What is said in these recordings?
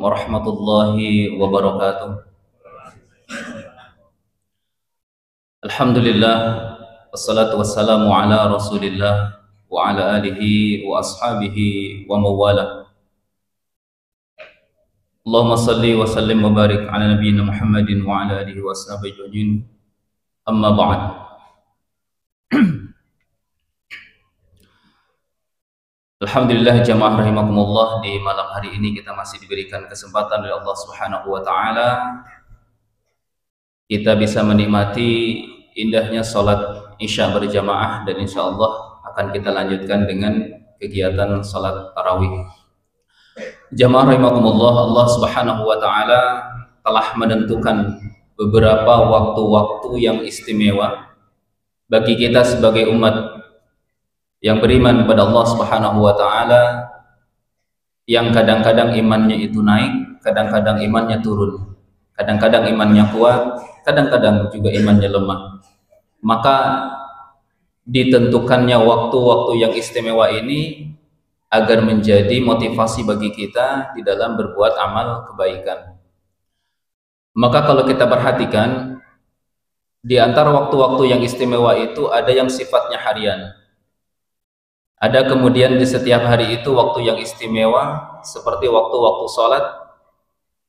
warahmatullahi wabarakatuh. Alhamdulillah, wassalatu wassalamu ala Rasulillah wa ala alihi wa ashabihi wa mawala. Allahumma salli wa sallim wa barik ala nabiyyina Muhammadin wa ala alihi wa ashabihi ajma'in. Amma ba'd. Alhamdulillah jamaah rahimakumullah, di malam hari ini kita masih diberikan kesempatan oleh Allah Subhanahu wa taala kita bisa menikmati indahnya salat Isya berjamaah, dan insya Allah akan kita lanjutkan dengan kegiatan salat tarawih. Jamaah rahimakumullah, Allah Subhanahu wa taala telah menentukan beberapa waktu-waktu yang istimewa bagi kita sebagai umat yang beriman kepada Allah Subhanahu wa taala, yang kadang-kadang imannya itu naik, kadang-kadang imannya turun, kadang-kadang imannya kuat, kadang-kadang juga imannya lemah. Maka ditentukannya waktu-waktu yang istimewa ini agar menjadi motivasi bagi kita di dalam berbuat amal kebaikan. Maka kalau kita perhatikan, di antara waktu-waktu yang istimewa itu ada yang sifatnya harian. Ada kemudian di setiap hari itu waktu yang istimewa, seperti waktu-waktu sholat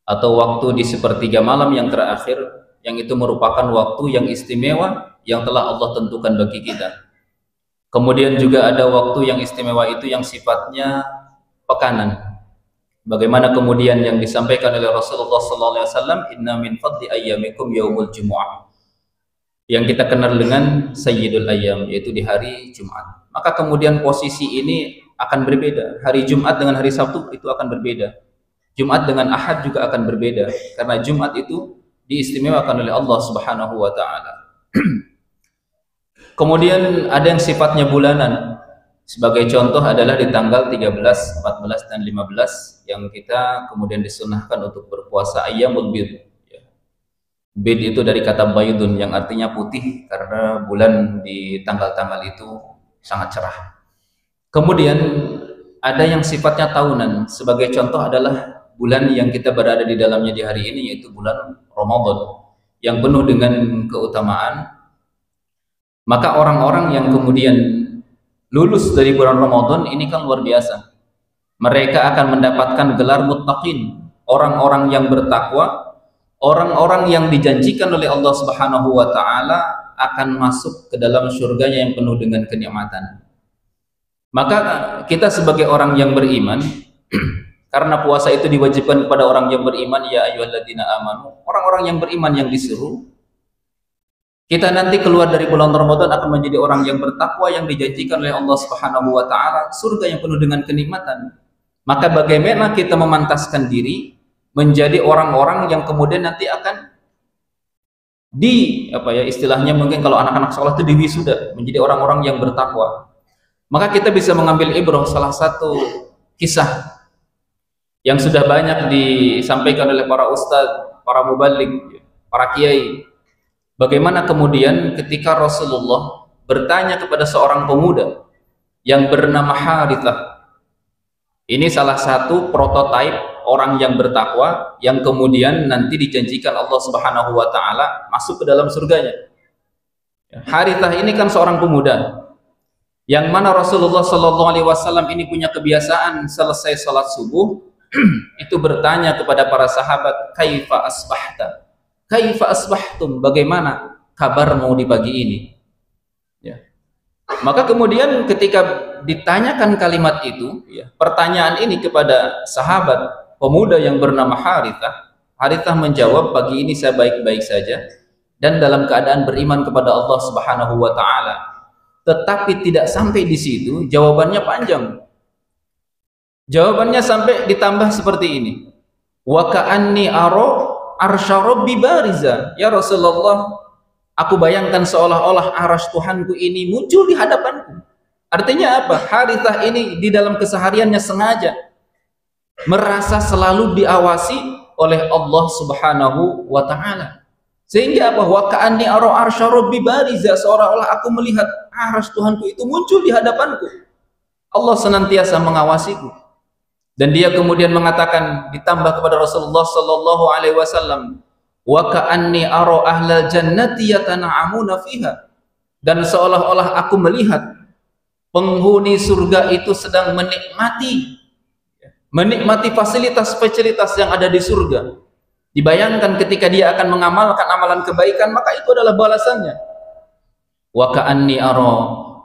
atau waktu di sepertiga malam yang terakhir, yang itu merupakan waktu yang istimewa yang telah Allah tentukan bagi kita. Kemudian juga ada waktu yang istimewa itu yang sifatnya pekanan. Bagaimana kemudian yang disampaikan oleh Rasulullah SAW, inna min fadli ayyamikum yaumul jumu'ah, yang kita kenal dengan Sayyidul Ayyam, yaitu di hari Jumat. Maka kemudian posisi ini akan berbeda. Hari Jumat dengan hari Sabtu itu akan berbeda. Jumat dengan Ahad juga akan berbeda, karena Jumat itu diistimewakan oleh Allah Subhanahu wa taala. Kemudian ada yang sifatnya bulanan. Sebagai contoh adalah di tanggal 13, 14 dan 15 yang kita kemudian disunahkan untuk berpuasa Ayyamul Bid. Bid itu dari kata baydun yang artinya putih, karena bulan di tanggal-tanggal itu sangat cerah. Kemudian ada yang sifatnya tahunan. Sebagai contoh adalah bulan yang kita berada di dalamnya di hari ini, yaitu bulan Ramadan yang penuh dengan keutamaan. Maka orang-orang yang kemudian lulus dari bulan Ramadan ini kan luar biasa. Mereka akan mendapatkan gelar muttaqin, orang-orang yang bertakwa, orang-orang yang dijanjikan oleh Allah Subhanahu wa taala akan masuk ke dalam surganya yang penuh dengan kenikmatan. Maka kita sebagai orang yang beriman, karena puasa itu diwajibkan kepada orang yang beriman, ya ayyuhalladzina amanu, orang-orang yang beriman yang disuruh, kita nanti keluar dari bulan Ramadan akan menjadi orang yang bertakwa, yang dijanjikan oleh Allah Subhanahu wa taala surga yang penuh dengan kenikmatan. Maka bagaimana kita memantaskan diri menjadi orang-orang yang kemudian nanti akan istilahnya mungkin kalau anak-anak sekolah itu diwisuda menjadi orang-orang yang bertakwa. Maka kita bisa mengambil ibrah salah satu kisah yang sudah banyak disampaikan oleh para ustadz, para mubaligh, para kiai. Bagaimana kemudian ketika Rasulullah bertanya kepada seorang pemuda yang bernama Harithah. Ini salah satu prototipe orang yang bertakwa yang kemudian nanti dijanjikan Allah Subhanahu wa taala masuk ke dalam surganya. Harithah ini kan seorang pemuda yang mana Rasulullah sallallahu alaihi wasallam ini punya kebiasaan selesai salat subuh itu bertanya kepada para sahabat, kaifa asbahta? Kaifa asbahtum? Bagaimana kabarmu di pagi ini? Ya. Maka kemudian ketika ditanyakan kalimat itu, pertanyaan ini kepada sahabat pemuda yang bernama Harithah, Harithah menjawab, pagi ini saya baik-baik saja dan dalam keadaan beriman kepada Allah Subhanahu wa taala. Tetapi tidak sampai di situ, jawabannya panjang. Jawabannya sampai ditambah seperti ini. Wa ka'anni ara arsya rabbi bariza. Ya Rasulullah, aku bayangkan seolah-olah arsy Tuhanku ini muncul di hadapanku. Artinya apa? Harithah ini di dalam kesehariannya sengaja merasa selalu diawasi oleh Allah Subhanahu wa taala. Sehingga apa? Wa ka'anni ara arsya rabbi bariza, seolah-olah aku melihat arsy Tuhanku itu muncul di hadapanku. Allah senantiasa mengawasiku. Dan dia kemudian mengatakan, ditambah kepada Rasulullah sallallahu alaihi wasallam, wa ka'anni ara ahlal jannati yatana'amuna fiha, dan seolah-olah aku melihat penghuni surga itu sedang menikmati fasilitas-fasilitas yang ada di surga. Dibayangkan ketika dia akan mengamalkan amalan kebaikan, maka itu adalah balasannya. Wa ka'anni ara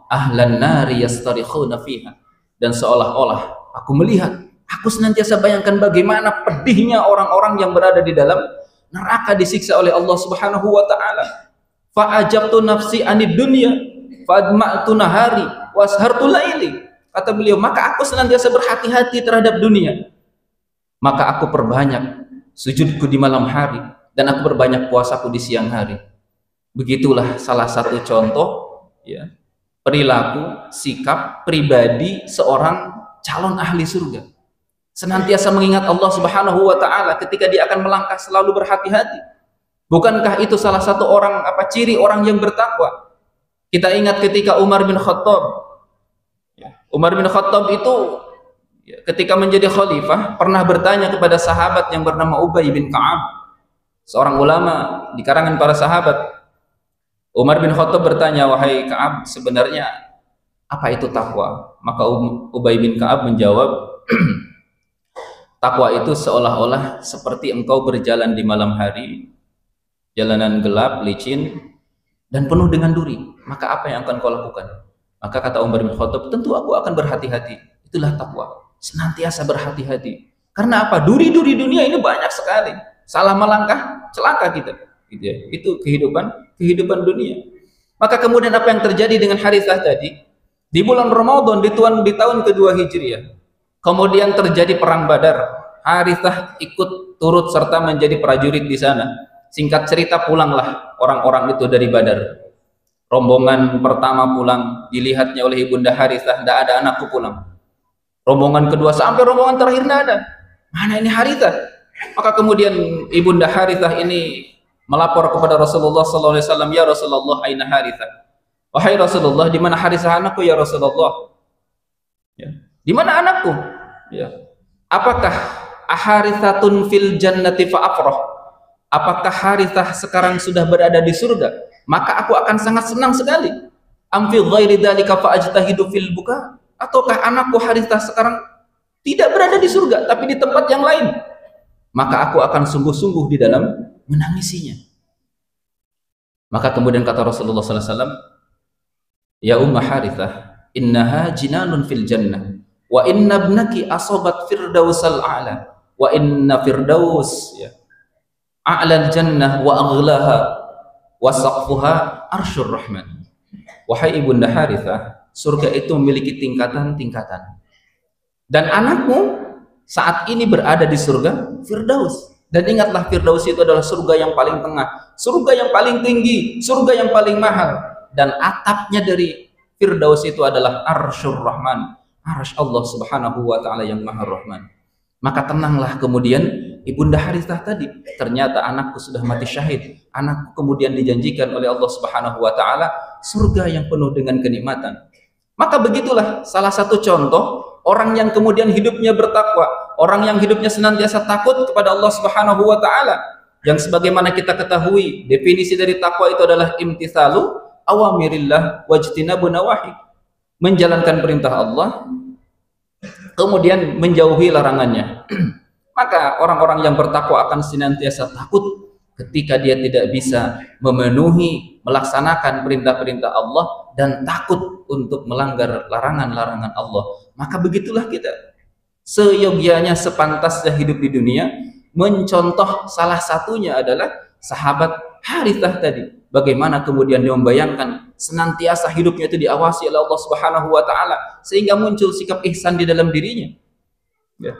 ahlan nari yastarikhuna fiha, dan seolah-olah aku melihat, aku senantiasa bayangkan bagaimana pedihnya orang-orang yang berada di dalam neraka disiksa oleh Allah Subhanahu wa taala. Fa ajabtu nafsi anid dunya fa adma'tu nahari washartu laili. Kata beliau, maka aku senantiasa berhati-hati terhadap dunia, maka aku perbanyak sujudku di malam hari dan aku berbanyak puasaku di siang hari. Begitulah salah satu contoh, ya, perilaku, sikap pribadi seorang calon ahli surga. Senantiasa mengingat Allah Subhanahu wa taala ketika dia akan melangkah, selalu berhati-hati. Bukankah itu salah satu ciri orang yang bertakwa? Kita ingat ketika Umar bin Khattab. Umar bin Khattab itu ketika menjadi khalifah pernah bertanya kepada sahabat yang bernama Ubay bin Ka'ab, seorang ulama di karangan para sahabat. Umar bin Khattab bertanya, wahai Ka'ab, sebenarnya apa itu takwa? Maka Ubay bin Ka'ab menjawab, takwa itu seolah-olah seperti engkau berjalan di malam hari, jalanan gelap, licin, dan penuh dengan duri. Maka apa yang akan kau lakukan? Maka kata Umar bin Khattab, tentu aku akan berhati-hati. Itulah takwa, senantiasa berhati-hati. Karena apa? Duri-duri dunia ini banyak sekali. Salah melangkah, celaka kita. Gitu ya. Itu kehidupan dunia. Maka kemudian apa yang terjadi dengan Harithah tadi? Di bulan Ramadan, di tahun kedua Hijriah, kemudian terjadi perang Badar. Harithah ikut turut serta menjadi prajurit di sana. Singkat cerita, pulanglah orang-orang itu dari Badar. Rombongan pertama pulang, dilihatnya oleh ibunda Harithah, tidak ada anakku pulang. Rombongan kedua, sampai rombongan terakhir tidak ada. Mana ini Harithah? Maka kemudian ibunda Harithah ini melapor kepada Rasulullah SAW, ya Rasulullah, aina Harithah? Wahai Rasulullah, di mana Harithah anakku ya Rasulullah? Ya. Di mana anakku? Ya. Apakah aharithatun fil jannati fa'afrah? Apakah Harithah sekarang sudah berada di surga? Maka aku akan sangat senang sekali. Am fi ghairi dzalika fa'ajtahidu fil buka? Ataukah anakku Harithah sekarang tidak berada di surga tapi di tempat yang lain? Maka aku akan sungguh-sungguh di dalam menangisinya. Maka kemudian kata Rasulullah SAW, ya Umma Harithah, innaha jinanun fil jannah, wa inna ibnaki asobat firdausal a'la, wa inna firdaus a'lal jannah wa aghlaha wa saqfuha arsyur rahman. Wahai ibunda Harithah, surga itu memiliki tingkatan-tingkatan, dan anakmu saat ini berada di surga Firdaus. Dan ingatlah, Firdaus itu adalah surga yang paling tengah, surga yang paling tinggi, surga yang paling mahal, dan atapnya dari Firdaus itu adalah arsyur rahman, arsy Allah Subhanahu wa taala yang maha rahman. Maka tenanglah kemudian ibunda Harithah tadi, ternyata anakku sudah mati syahid. Anakku kemudian dijanjikan oleh Allah Subhanahu wa taala surga yang penuh dengan kenikmatan. Maka begitulah salah satu contoh orang yang kemudian hidupnya bertakwa, orang yang hidupnya senantiasa takut kepada Allah Subhanahu wa taala. Yang sebagaimana kita ketahui, definisi dari takwa itu adalah imtitsalu awamirillah wajtinabu nawahi. Menjalankan perintah Allah, kemudian menjauhi larangannya. Maka orang-orang yang bertakwa akan senantiasa takut ketika dia tidak bisa memenuhi, melaksanakan perintah-perintah Allah, dan takut untuk melanggar larangan-larangan Allah. Maka begitulah kita, seyogianya, sepantasnya hidup di dunia. Mencontoh salah satunya adalah sahabat Harithah tadi. Bagaimana kemudian dia membayangkan senantiasa hidupnya itu diawasi oleh Allah Subhanahu wa taala, sehingga muncul sikap ihsan di dalam dirinya.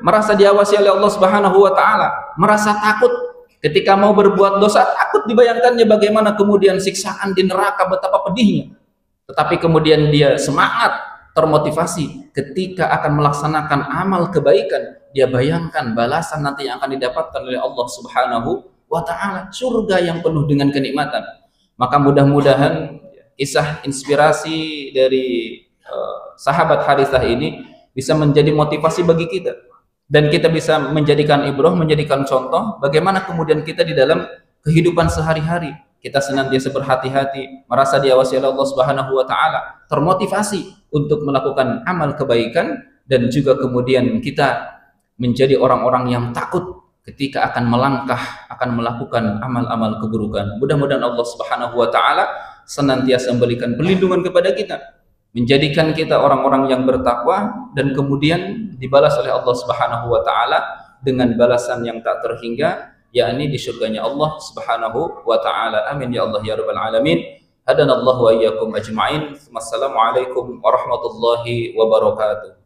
Merasa diawasi oleh Allah Subhanahu wa taala, merasa takut ketika mau berbuat dosa, takut dibayangkannya bagaimana kemudian siksaan di neraka, betapa pedihnya. Tetapi kemudian dia semangat, termotivasi ketika akan melaksanakan amal kebaikan. Dia bayangkan balasan nanti yang akan didapatkan oleh Allah Subhanahu wa taala, surga yang penuh dengan kenikmatan. Maka mudah-mudahan kisah inspirasi dari sahabat Harithah ini bisa menjadi motivasi bagi kita. dan kita bisa menjadikan ibrah, menjadikan contoh bagaimana kemudian kita di dalam kehidupan sehari-hari kita senantiasa berhati-hati, merasa diawasi oleh Allah Subhanahu wa taala, termotivasi untuk melakukan amal kebaikan, dan juga kemudian kita menjadi orang-orang yang takut ketika akan melangkah, akan melakukan amal-amal keburukan. Mudah-mudahan Allah Subhanahu wa taala senantiasa memberikan perlindungan kepada kita, menjadikan kita orang-orang yang bertakwa, dan kemudian dibalas oleh Allah Subhanahu wa taala dengan balasan yang tak terhingga, yakni di surganya Allah Subhanahu wa taala. Amin ya Allah ya rabbal alamin. Hadanallahu wa iyyakum ajma'in. Wassalamualaikum warahmatullahi wabarakatuh.